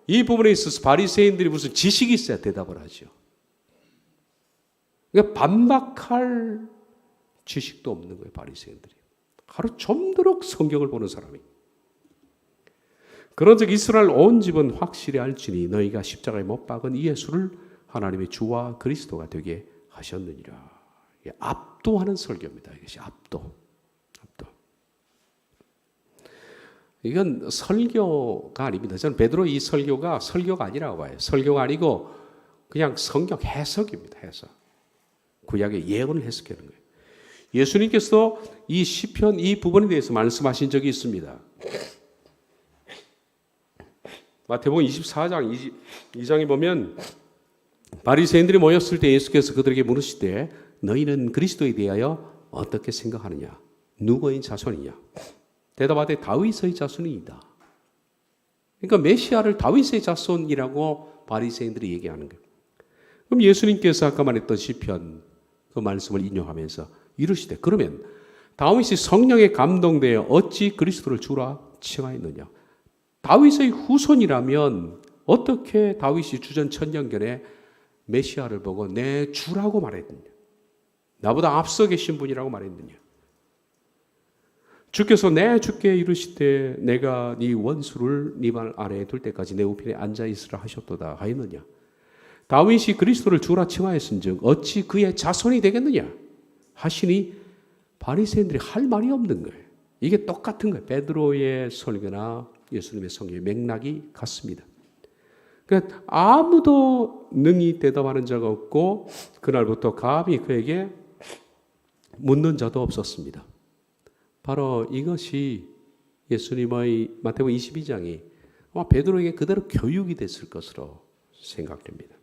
이 부분에 있어서 바리새인들이 무슨 지식이 있어야 대답을 하죠. 그러니까 반박할 지식도 없는 거예요, 바리새인들이. 하루 좀도록 성경을 보는 사람이. 그런즉 이스라엘 온 집은 확실히 알지니 너희가 십자가에 못 박은 이 예수를 하나님의 주와 그리스도가 되게 하셨느니라. 이게 압도하는 설교입니다. 이것이 압도. 이건 설교가 아닙니다. 저는 베드로 이 설교가 아니라고 봐요. 설교가 아니고 그냥 성경 해석입니다. 해석. 구약의 예언을 해석하는 거예요. 예수님께서 이 시편 이 부분에 대해서 말씀하신 적이 있습니다. 마태복음 24장 2장에 보면 바리새인들이 모였을 때 예수께서 그들에게 물으시되 너희는 그리스도에 대하여 어떻게 생각하느냐? 누구의 자손이냐? 대답하되 다윗의 자손이다. 그러니까 메시아를 다윗의 자손이라고 바리새인들이 얘기하는 거예요. 그럼 예수님께서 아까 말했던 시편 그 말씀을 인용하면서 이르시되 그러면 다윗이 성령에 감동되어 어찌 그리스도를 주라 칭하였느냐? 다윗의 후손이라면 어떻게 다윗이 주전 1000년경에 메시아를 보고 내 주라고 말했느냐? 나보다 앞서 계신 분이라고 말했느냐? 주께서 내 주께 이르시되 내가 네 원수를 네 발 아래에 둘 때까지 내 우편에 앉아 있으라 하셨도다 하였느냐? 다윗이 그리스도를 주라 칭하였은즉 어찌 그의 자손이 되겠느냐? 하시니 바리새인들이 할 말이 없는 거예요. 이게 똑같은 거예요. 베드로의 설교나 예수님의 성경의 맥락이 같습니다. 그러니까 아무도 능히 대답하는 자가 없고 그날부터 감히 그에게 묻는 자도 없었습니다. 바로 이것이 예수님의 마태복음 22장이 아마 베드로에게 그대로 교육이 됐을 것으로 생각됩니다.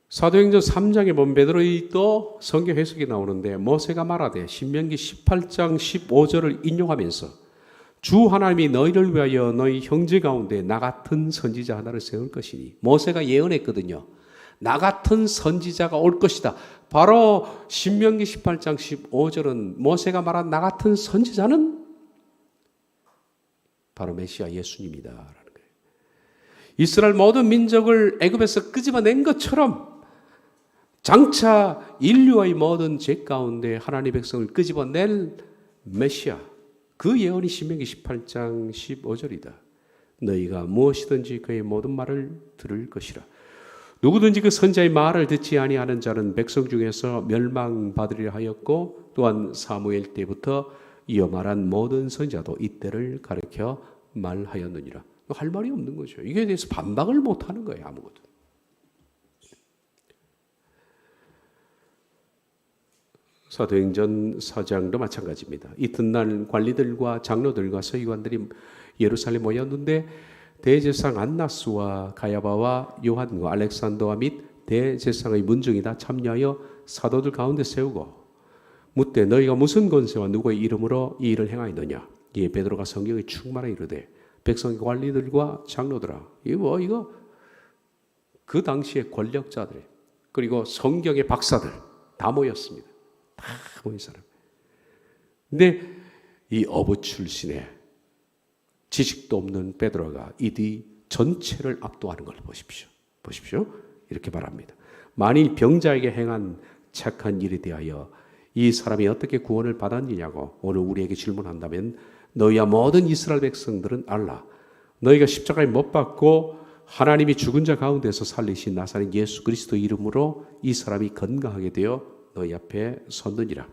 사도행전 3장에 보면 베드로의 또 성경 해석이 나오는데 모세가 말하되 신명기 18장 15절을 인용하면서 주 하나님이 너희를 위하여 너희 형제 가운데 나 같은 선지자 하나를 세울 것이니 모세가 예언했거든요. 나 같은 선지자가 올 것이다. 바로 신명기 18장 15절은 모세가 말한 나 같은 선지자는 바로 메시아 예수님이다라는 거예요. 이스라엘 모든 민족을 애굽에서 끄집어낸 것처럼 장차 인류의 모든 죄 가운데 하나님의 백성을 끄집어낼 메시아 그 예언이 신명기 18장 15절이다. 너희가 무엇이든지 그의 모든 말을 들을 것이라. 누구든지 그 선지자의 말을 듣지 아니하는 자는 백성 중에서 멸망받으리라 하였고 또한 사무엘 때부터 이어 말한 모든 선지자도 이때를 가리켜 말하였느니라. 할 말이 없는 거죠. 이게 대해서 반박을 못하는 거예요. 아무것도. 사도행전 4장도 마찬가지입니다. 이튿날 관리들과 장로들과 서기관들이 예루살렘 모였는데 대제사장 안나스와 가야바와 요한과 알렉산더와 및 대제사장의 문중이 다 참여하여 사도들 가운데 세우고 묻되 너희가 무슨 권세와 누구의 이름으로 이 일을 행하였느냐. 이에 베드로가 성경에 충만하여 이르되 백성의 관리들과 장로들아, 이거 그 당시의 권력자들 그리고 성경의 박사들 다 모였습니다. 다 모인 사람. 근데 이 어부 출신의 지식도 없는 베드로가 이들이 전체를 압도하는 걸 보십시오. 이렇게 말합니다. 만일 병자에게 행한 착한 일에 대하여 이 사람이 어떻게 구원을 받았느냐고 오늘 우리에게 질문한다면 너희와 모든 이스라엘 백성들은 알라. 너희가 십자가에 못 박고 하나님이 죽은 자 가운데서 살리신 나사렛 예수 그리스도 이름으로 이 사람이 건강하게 되어 너희 앞에 섰느니라.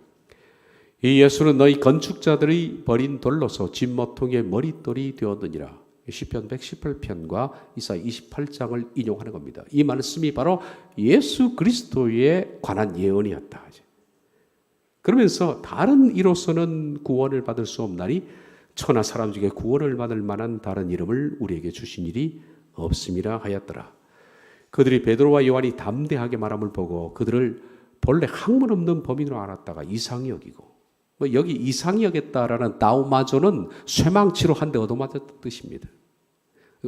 이 예수는 너희 건축자들이 버린 돌로서 진모퉁이의 머릿돌이 되었느니라. 시편 118편과 이사야 28장을 인용하는 겁니다. 이 말씀이 바로 예수 그리스도에 관한 예언이었다. 그러면서 다른 이로서는 구원을 받을 수 없나니 천하 사람 중에 구원을 받을 만한 다른 이름을 우리에게 주신 일이 없음이라 하였더라. 그들이 베드로와 요한이 담대하게 말함을 보고 그들을 본래 학문 없는 범인으로 알았다가 이상히 여기고, 여기 이상히 여겼다라는 다우마조는 쇠망치로 한 대 얻어맞았던 뜻입니다.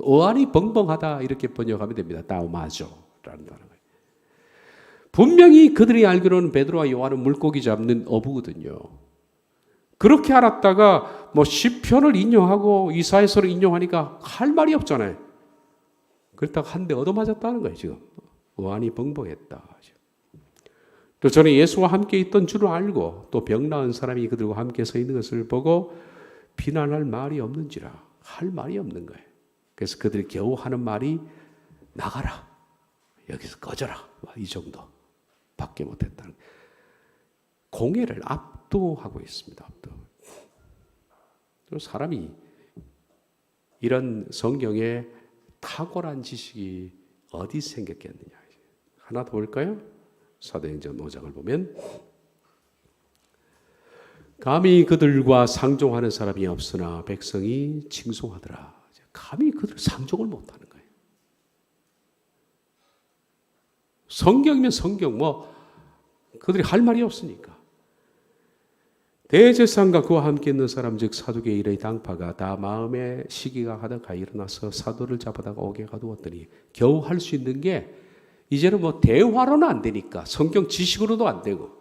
어안이 벙벙하다 이렇게 번역하면 됩니다. 다우마조라는 단어가. 분명히 그들이 알기로는 베드로와 요한은 물고기 잡는 어부거든요. 그렇게 알았다가 시편을 인용하고 이사야서를 인용하니까 할 말이 없잖아요. 그렇다고 한 대 얻어맞았다는 거예요. 지금 어안이 벙벙했다. 또 저는 예수와 함께 있던 줄을 알고 또 병 나은 사람이 그들과 함께 서 있는 것을 보고 비난할 말이 없는지라. 할 말이 없는 거예요. 그래서 그들이 겨우 하는 말이 나가라. 여기서 꺼져라. 이 정도. 밖에 못했다는 거예요. 공예를 압도하고 있습니다. 압도. 사람이 이런 성경에 탁월한 지식이 어디 생겼겠느냐. 하나 더 볼까요? 사도행전 5장을 보면 감히 그들과 상종하는 사람이 없으나 백성이 칭송하더라. 감히 그들 상종을 못하는 거예요. 성경이면 성경 그들이 할 말이 없으니까. 대제사장과 그와 함께 있는 사람 즉 사두개인의 당파가 다 마음의 시기가 가득하여 일어나서 사도를 잡아다가 옥에 가두었더니 겨우 할 수 있는 게 이제는 대화로는 안 되니까 성경 지식으로도 안 되고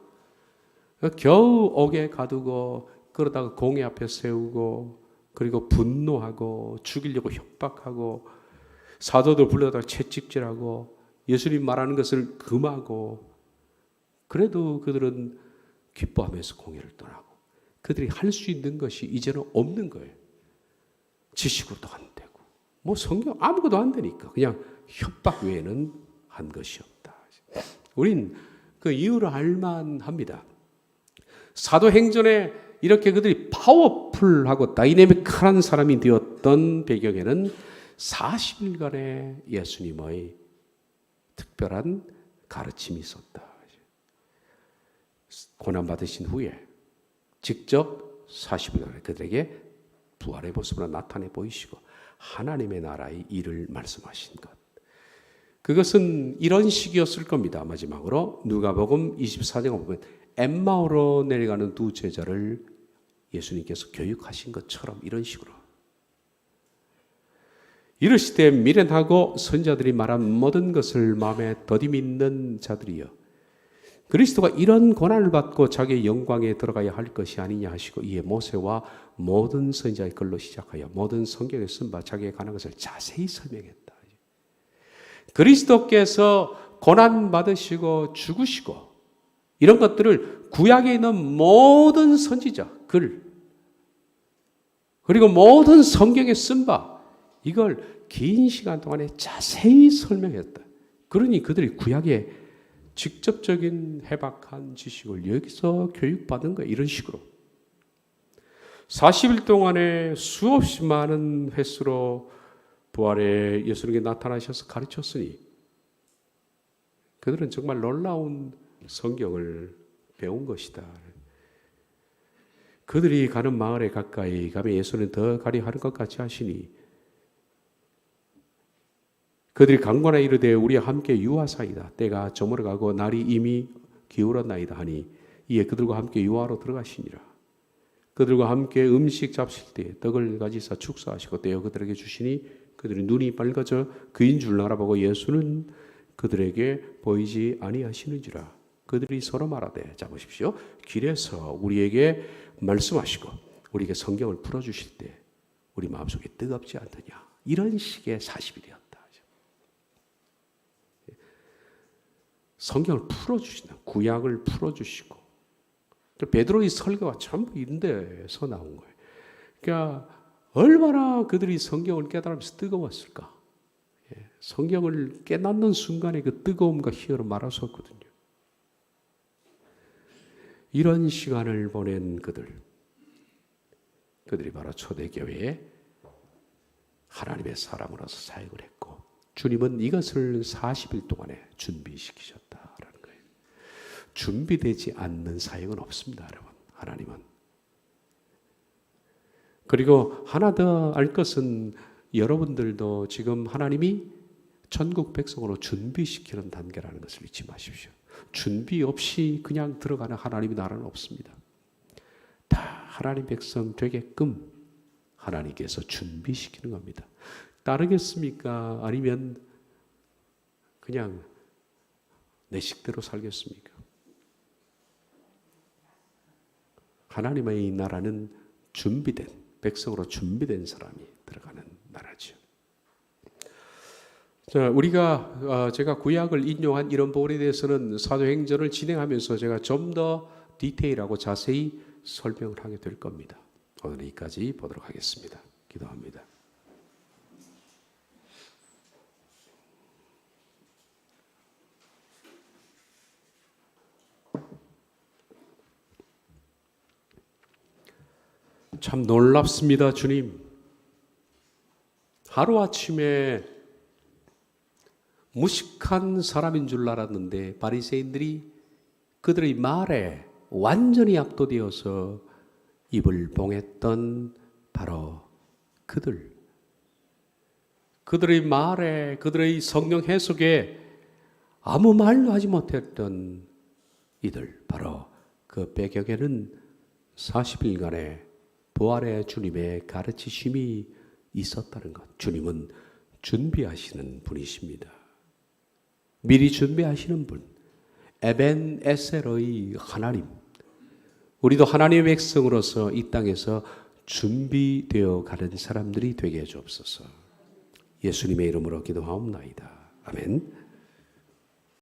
겨우 옥에 가두고 그러다가 공회 앞에 세우고 그리고 분노하고 죽이려고 협박하고 사도들 불러다가 채찍질하고 예수님 말하는 것을 금하고 그래도 그들은 기뻐하면서 공회를 떠나고 그들이 할 수 있는 것이 이제는 없는 거예요. 지식으로도 안 되고 성경 아무것도 안 되니까 그냥 협박 외에는 한 것이 없다. 우린 그 이유를 알만합니다. 사도행전에 이렇게 그들이 파워풀하고 다이내믹한 사람이 되었던 배경에는 40일간의 예수님의 특별한 가르침이 있었다. 고난받으신 후에 직접 40일간에 그들에게 부활의 모습으로 나타내 보이시고 하나님의 나라의 일을 말씀하신 것. 그것은 이런 식이었을 겁니다. 마지막으로 누가복음 24장을 보면 엠마오로 내려가는 두 제자를 예수님께서 교육하신 것처럼 이런 식으로 이르시되 미련하고 선자들이 말한 모든 것을 마음에 더디 믿는 자들이여 그리스도가 이런 고난을 받고 자기의 영광에 들어가야 할 것이 아니냐 하시고 이에 모세와 모든 선지자의 글로 시작하여 모든 성경에 쓴 바 자기에 관한 것을 자세히 설명했다. 그리스도께서 고난 받으시고 죽으시고 이런 것들을 구약에 있는 모든 선지자 글 그리고 모든 성경에 쓴 바 이걸 긴 시간 동안에 자세히 설명했다. 그러니 그들이 구약의 직접적인 해박한 지식을 여기서 교육받은 거예요. 이런 식으로 40일 동안에 수없이 많은 횟수로 부활의 예수님께 나타나셔서 가르쳤으니 그들은 정말 놀라운 성경을 배운 것이다. 그들이 가는 마을에 가까이 가면 예수는 더 가려 하는 것 같이 하시니 그들이 강권하여 이르되 우리와 함께 유하사이다. 때가 저물어가고 날이 이미 기울었나이다 하니 이에 그들과 함께 유하로 들어가시니라. 그들과 함께 음식 잡실 때 떡을 가지사 축사하시고 떼어 그들에게 주시니 그들이 눈이 밝아져 그인 줄 알아보고 예수는 그들에게 보이지 아니하시는지라. 그들이 서로 말하되 자 보십시오. 길에서 우리에게 말씀하시고 우리에게 성경을 풀어주실 때 우리 마음속에 뜨겁지 않느냐. 이런 식의 40일이었다. 성경을 풀어주신다. 구약을 풀어주시고 베드로의 설교가 전부 이런 데서 나온 거예요. 그러니까 얼마나 그들이 성경을 깨달으면서 뜨거웠을까. 성경을 깨닫는 순간에 그 뜨거움과 희열을 말할 수 없거든요. 이런 시간을 보낸 그들이 바로 초대교회에 하나님의 사람으로서 사역을 했고 주님은 이것을 40일 동안에 준비시키셨다라는 거예요. 준비되지 않는 사역은 없습니다, 여러분. 하나님은. 그리고 하나 더 알 것은 여러분들도 지금 하나님이 천국 백성으로 준비시키는 단계라는 것을 잊지 마십시오. 준비 없이 그냥 들어가는 하나님의 나라는 없습니다. 다 하나님 백성 되게끔 하나님께서 준비시키는 겁니다. 따르겠습니까? 아니면 그냥 내 식대로 살겠습니까? 하나님의 나라는 준비된 백성으로 준비된 사람이 들어가는 나라죠. 자, 제가 구약을 인용한 이런 부분에 대해서는 사도행전을 진행하면서 제가 좀 더 디테일하고 자세히 설명을 하게 될 겁니다. 오늘 여기까지 보도록 하겠습니다. 기도합니다. 참 놀랍습니다, 주님. 하루아침에 무식한 사람인 줄 알았는데 바리새인들이 그들의 말에 완전히 압도되어서 입을 봉했던 바로 그들의 말에, 그들의 성경 해석에 아무 말도 하지 못했던 이들, 바로 그 배경에는 40일간의 부활의 주님의 가르치심이 있었다는 것. 주님은 준비하시는 분이십니다. 미리 준비하시는 분, 에벤 에셀의 하나님. 우리도 하나님의 백성으로서 이 땅에서 준비되어 가는 사람들이 되게 해주옵소서. 예수님의 이름으로 기도하옵나이다. 아멘.